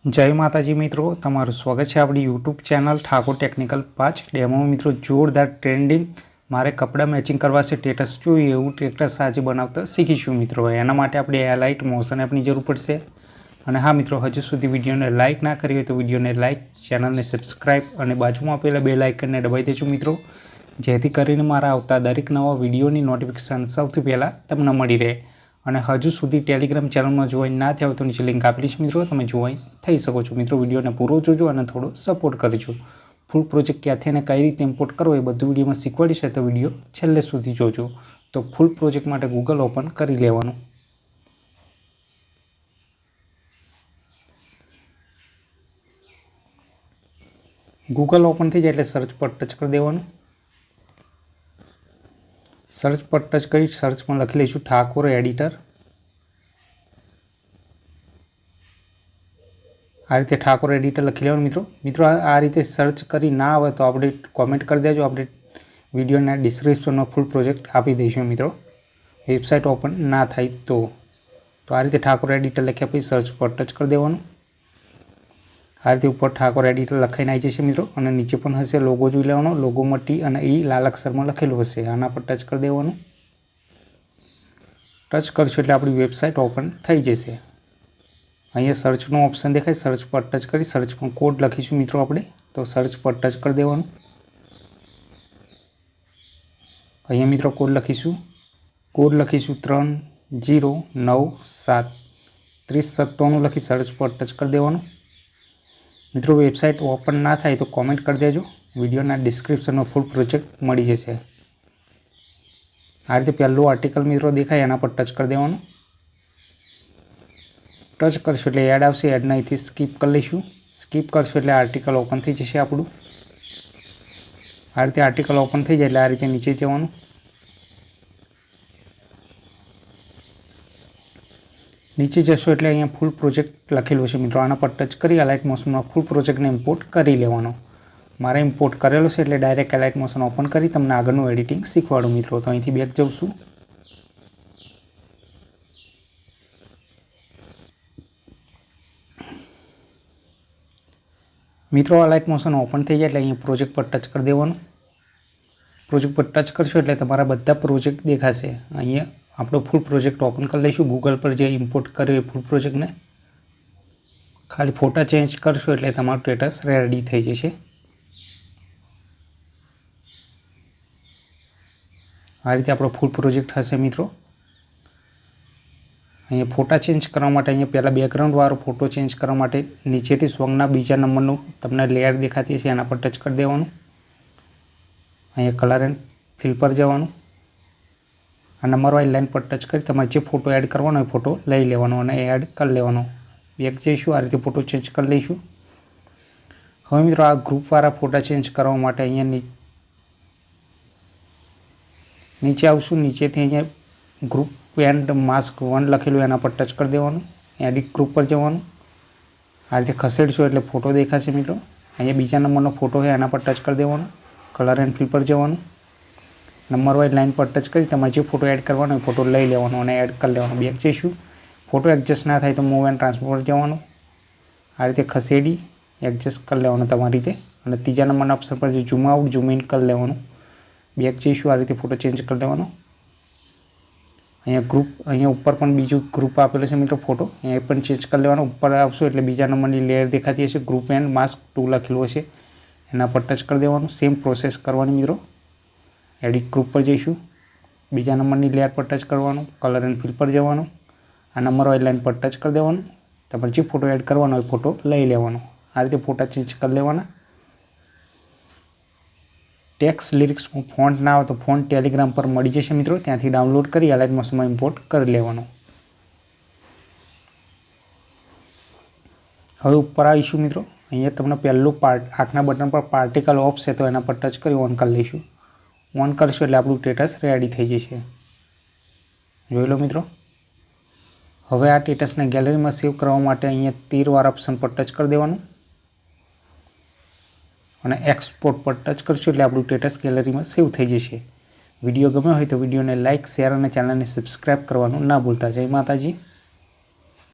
जय माताजी मित्रों, तमारुं स्वागत है अपनी YouTube channel Thakur technical 5 demo. मित्रों जोरदार ट्रेंडिंग मारे कपड़ा मैचिंग करवा से स्टेटस જોઈએ એવું સ્ટેટસ આજે બનાવતા શીખીશું મિત્રો। એના માટે આપણે એલાઇટ મોશન એપની જરૂર પડશે। અને હા મિત્રો, હજુ સુધી વિડીયોને લાઇક ના કરી હોય તો વિડીયોને લાઇક, ચેનલને સબસ્ક્રાઇબ અને બાજુમાં આપેલા બેલ આઇકનને દબાવી દેજો મિત્રો, જેથી કરીને મારા આવતા દરેક નવા વિડીયોની નોટિફિકેશન સૌથી પહેલાં તમને મળી રહે। અને હજુ સુધી ટેલિગ્રામ ચેનલમાં જોઈન ના થયા હોય તો નીચે લિંક આપેલી છે મિત્રો, તમે જોઈન થઈ શકો છો। મિત્રો વિડીયોને પૂરો જોજો અને થોડો સપોર્ટ કરજો। ફૂલ પ્રોજેક્ટ ક્યાંથી અને કઈ રીતે ઇમ્પોર્ટ કરવો એ બધું વિડીયોમાં શીખવાડીશ, તો વિડીયો છેલ્લે સુધી જોજો। તો ફૂલ પ્રોજેક્ટ માટે ગૂગલ ઓપન કરી લેવાનું। ગૂગલ ઓપન થઈ જાય એટલે સર્ચ પર ટચ કરી દેવાનું। सर्च पर टच कर सर्च में लखी लईशू ठाकुर एडिटर। आ रीते ठाकुर एडिटर लखी लेवानुं मित्रों। मित्रों आ रीते सर्च करी ना आवे तो आपणे कॉमेंट कर देजो, आपणे विडियोना डिस्क्रिप्शन में फूल प्रोजेक्ट आपी दईशुं मित्रों, वेबसाइट ओपन ना थाय तो। आ रीते ठाकुर एडिटर लख्या पछी सर्च पर टच कर देवानुं। आ रीते ऊपर ठाकुर एडिटर लखाईने आई जशे मित्रों, अने नीचे पण हशे लोगो जोई लेवानो। लोगोमां टी अने ई लाल अक्षरमां लखेलुं हशे, आना पर टच कर देवानुं। टच करशो एटले आपणी वेबसाइट ओपन थई जशे। अहींया सर्चनो ऑप्शन देखाय, सर्च पर टच करी सर्च पर कोड लखीशुं मित्रों आपणे, तो सर्च पर टच कर देवानुं। अहींया मित्रों कोड लखीशुं 3097 3097 लखी सर्च पर टच कर देवानुं। मित्रों वेबसाइट ओपन ना थाय तो कॉमेंट कर देजो, विडियोना डिस्क्रिप्शन में फूल प्रोजेक्ट मळी जशे। आ रीते पहेलो आर्टिकल मित्रों देखाय, एना पर टच कर देवानुं। टच करशो एटले एड आवशे, एडने अहींथी स्कीप कर लईशुं। स्कीप करशो एटले आर्टिकल ओपन थई जशे आपणुं। आ रीते आर्टिकल ओपन थई जाय एटले आ रीते नीचे जवानुं। नीचे जशो एटले अहींया फूल प्रोजेक्ट लखेलुं छे मित्रों, आना पर टच करी एलाइट मोशन में फूल प्रोजेक्ट ने इम्पोर्ट करी लेवानो। मारे इम्पोर्ट करेलो छे एटले डायरेक्ट एलाइट मोशन ओपन करी तमने आगळनुं एडिटिंग शीखवाडुं मित्रों। तो अहींथी बेक जाउं छुं। मित्रों एलाइट मोशन ओपन थई जाय एटले अहींया प्रोजेक्ट पर टच कर देवानुं। प्रोजेक्ट पर टच करशो एटले तमारा बधा प्रोजेक्ट देखाशे। अहींया आपणो फूल प्रोजेक्ट ओपन कर लईशुं। गूगल पर जे इम्पोर्ट कर्यो फूल प्रोजेक्ट ने खाली फोटा चेन्ज करशो एटले तमारुं स्टेटस रेडी थई जशे। आ रीते आपणो फूल प्रोजेक्ट हशे मित्रों। अहींया फोटा चेन्ज करवा माटे अहींया पहेला बेकग्राउंड वाळो फोटो चेन्ज करवा माटे नीचेथी सॉन्गना बीजा नंबरनुं तमने लेयर देखाती हशे, एना पर टच कर देवानुं। अहींया कलर एंड फिल पर जवानुं। आ नंबर वाइज लाइन पर टच करी तमारे जे फोटो एड करवानो होय फोटो लई लेवानो अने एड कर लेवानो। बेक जईशुं, आ रीते फोटो चेन्ज कर लईशुं। हवे मित्रों आ ग्रुपवाळा फोटा चेन्ज करवा माटे अहींया नीचे आवशुं। नीचेथी अहींया ग्रुप एंड मास्क 1 लखेलुं, एना पर टच कर देवानुं। एडिट ग्रुप पर जवानुं। आ रीते खसेडशो एटले फोटो देखाशे मित्रों। अहींया बीजा नंबरनो फोटो है, एना पर टच कर देवानुं। कलर एंड फिल पर जवानुं। नंबर वाइज लाइन पर टच करी तमारे जे फोटो एड करवानो होय फोटो लई लेवानो अने एड कर लेवानो। बेक जईशुं। फोटो एडजस्ट ना थाय तो मूव एंड ट्रांसफर पर जवानुं। आ रीते खसेडी एडजस्ट कर लेवानो तमारी रीते। अने तीजा नंबरना ऑप्शन पर जे झूम आउट झूम इन कर लेवानुं। बेक जईशुं। आ रीते फोटो चेन्ज कर लेवानो। अहींया ग्रुप अहींया उपर पण बीजो ग्रुप आपेलो छे मित्रों फोटो, अहींया पण चेन्ज कर लेवानो। उपर आवशो एटले बीजा नंबरनी लेयर देखाती हशे, ग्रुप एंड मास्क 2 लखेलुं हशे, एना पर टच कर देवानुं। सेम प्रोसेस करवानी मित्रों। एडिट ग्रुप पर जईशुं। बीजा नंबरनी लेयर पर टच करवानुं। कलर एंड फिल पर जवानुं। आ नंबर वाइज लाइन पर टच कर देवानुं। तमारे जे फोटो एड करवानो होय फोटो लई लेवानो। आ रीते फोटा चेन्ज कर लेवाना। टेक्स्ट लिरिक्स फॉन्ट ना हो तो फॉन्ट टेलिग्राम पर मળી जशे मित्रों, त्यांथी डाउनलॉड करी एलाइट मोशन में इम्पोर्ट करी लेवानो। हवे उपर आवीशुं मित्रों। अहींया तमने पहेलो पार्ट आखना बटन पर पार्टिकल ऑफ छे तो एना पर टच करी ऑन कर लईशुं। ऑन करशो एटले आपणुं स्टेटस रेडी थई जशे। जोई लो मित्रों। हवे आ स्टेटस ने गैलरी में सेव करवा माटे अहींया तीरवाळा ऑप्शन पर टच कर देवानुं अने एक्सपोर्ट पर टच करशो एटले आपणुं स्टेटस गैलरी में सेव थई जशे। विडियो गम्यो होय तो विडियोने लाइक, शेर और चैनल ने सब्सक्राइब करवानुं ना भूलता। जय माताजी।